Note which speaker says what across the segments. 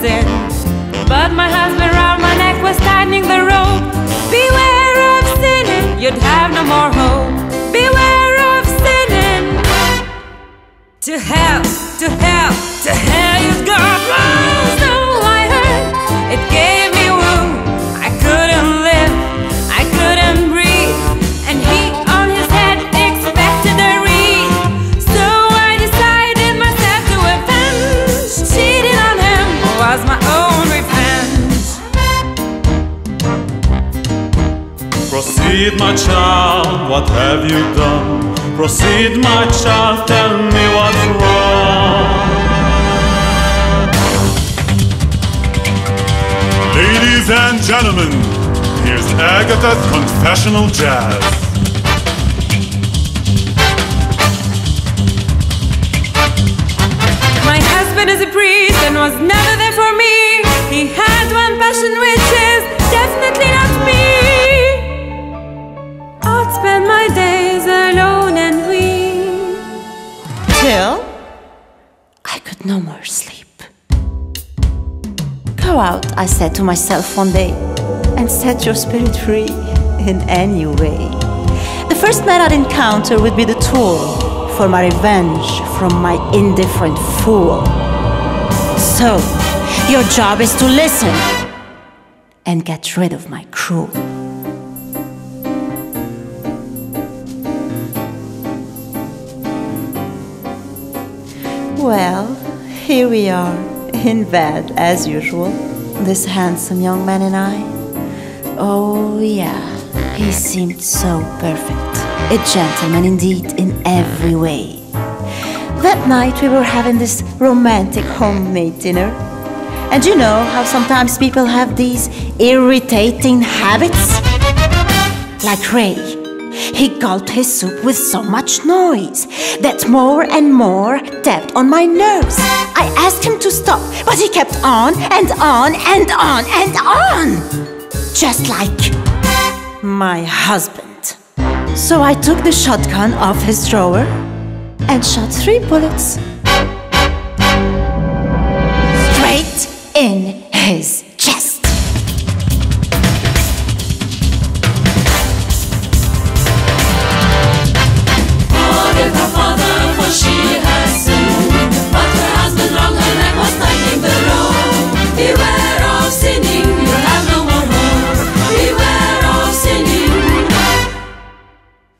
Speaker 1: sin. But my husband round my neck was tightening the rope. Beware of sinning, you'd have no more hope. Beware of sinning. To hell, to hell, to hell you go. Oh, so I heard, it gave me wound. I couldn't live, I couldn't breathe, and he on his head expected a wreath. So I decided myself to avenge. Cheating on him was my own revenge.
Speaker 2: Proceed, my child, what have you done? Proceed, my child, tell me what's wrong. Ladies and gentlemen, here's Agatha's Confessionnal Jazz.
Speaker 1: My husband is a priest and was never there for me. He had one passion which is definitely not me. I'd spend my days alone and weep till I could no more sleep. Go out, I said to myself one day, and set your spirit free in any way. The first man I'd encounter would be the tool for my revenge from my indifferent fool. So, your job is to listen and get rid of my crew. Well, here we are, in bed as usual, this handsome young man and I. Oh yeah, he seemed so perfect, a gentleman indeed in every way. That night we were having this romantic homemade dinner. And you know how sometimes people have these irritating habits? Like Ray. He gulped his soup with so much noise that more and more tapped on my nerves. I asked him to stop, but he kept on and on and on and on. Just like my husband. So I took the shotgun off his drawer and shot 3 bullets straight in his chest.
Speaker 3: She has sinned, but her husband wrong her neck was tightening the rope. Beware of sinning, you have no more hope. Beware of sinning.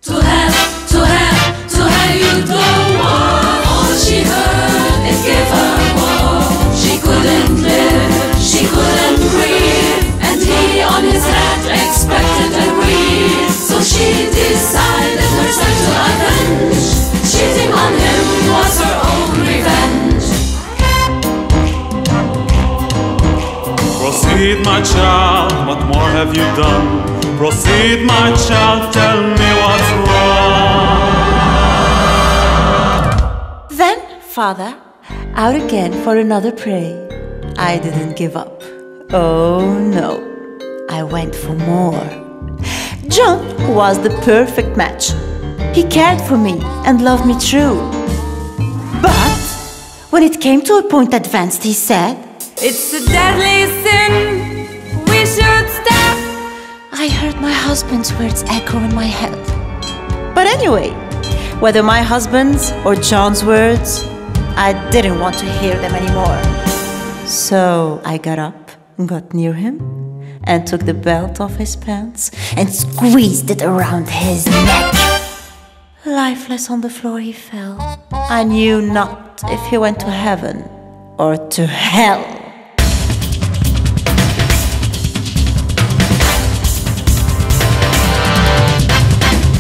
Speaker 3: To hell, to hell, to hell you go. All she heard, it gave her woe. She couldn't live, she couldn't breathe, and he on his head expected a wreath. So she decided herself to avenge. Cheating on him was her own revenge.
Speaker 2: Proceed, my child, what more have you done? Proceed, my child, tell me what's wrong.
Speaker 1: Then, Father, out again for another prey. I didn't give up. Oh no, I went for more. John was the perfect match. He cared for me and loved me true. But when it came to a point advanced, he said, "It's a deadly sin, we should stop." I heard my husband's words echo in my head. But anyway, whether my husband's or John's words, I didn't want to hear them anymore. So I got up, got near him, and took the belt off his pants and squeezed it around his neck. Lifeless on the floor he fell. I knew not if he went to heaven or to hell.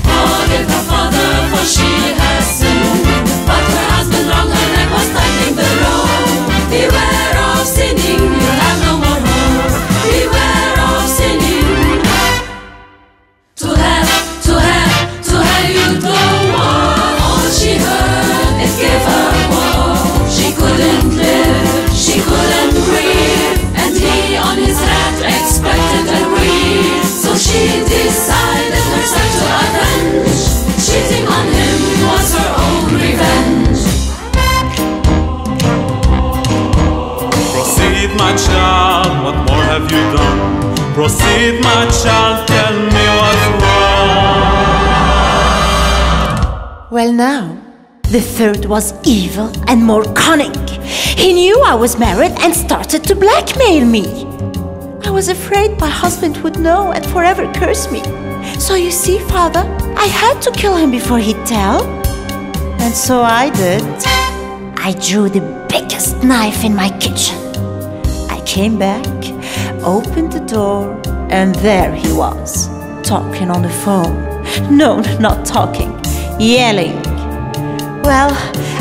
Speaker 3: Forgive her father, for she has sinned, but her husband wrong her neck was tightening the rope. Beware of sinning, you have no more hope. Beware of sinning. To hell, to hell, to hell you go. All she heard, it gave her woe. She couldn't live, she couldn't
Speaker 2: Proceed, my child, tell me what's wrong.
Speaker 1: Well, now, the third was evil and more cunning. He knew I was married and started to blackmail me. I was afraid my husband would know and forever curse me. So you see, Father, I had to kill him before he'd tell. And so I did. I drew the biggest knife in my kitchen. I came back, opened the door, and there he was, talking on the phone. No, not talking, yelling. Well,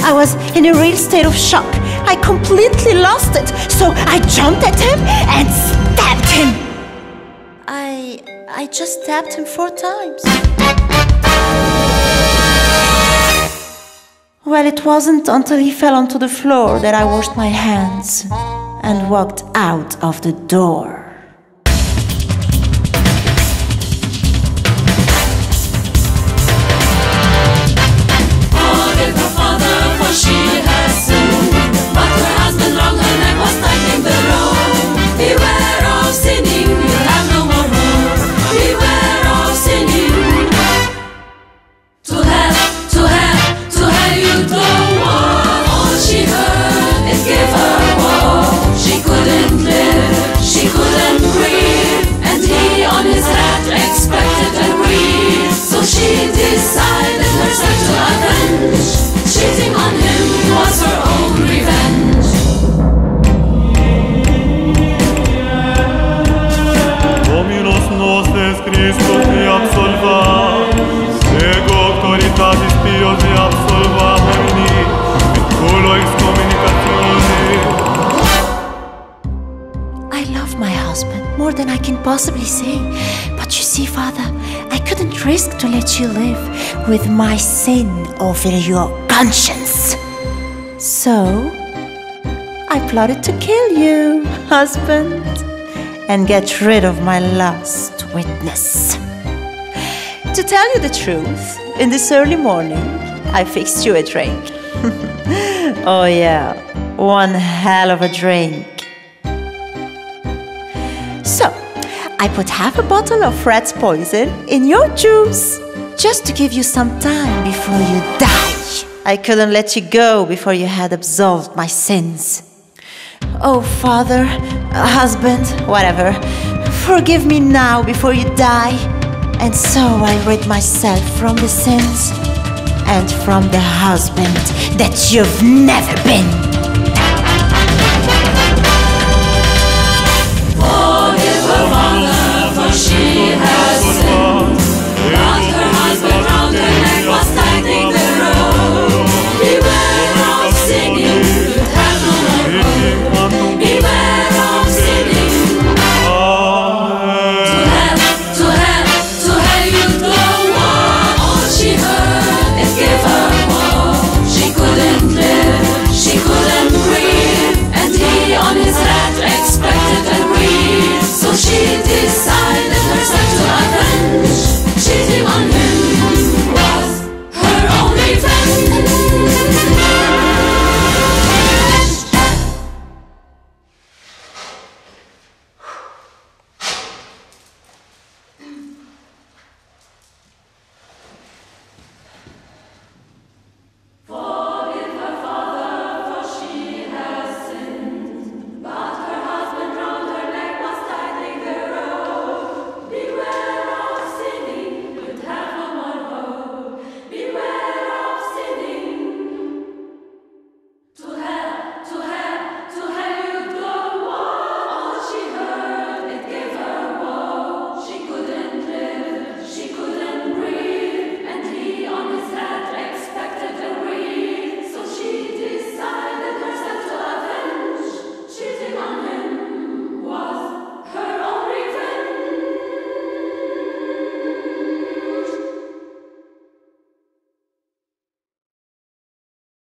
Speaker 1: I was in a real state of shock. I completely lost it, so I jumped at him and stabbed him. I just stabbed him 4 times. Well, it wasn't until he fell onto the floor that I washed my hands and walked out of the door.
Speaker 3: Forgive her father, for she has sinned. But her husband wrong, her neck was tightening the rope. Beware of sinning, you'll have no more hope. Beware of sinning. To hell you go. All she heard, it gave her woe. She couldn't live, she couldn't breathe. And he on his head expected a breeze. So she decided herself to avenge. Cheating on him was her own revenge.
Speaker 2: Dominus nostes Christus te absolva, ego auctoritatis pios te absolva perni, et culo excommunicatione.
Speaker 1: I love my husband more than I can possibly say. But you see, Father, I couldn't risk to let you live with my sin over your conscience. So, I plotted to kill you, husband, and get rid of my last witness. To tell you the truth, in this early morning, I fixed you a drink. Oh yeah, one hell of a drink. So, I put half a bottle of rat's poison in your juice, just to give you some time before you die. I couldn't let you go before you had absolved my sins. Oh, Father, husband, whatever, forgive me now before you die. And so I rid myself from the sins and from the husband that you've never been.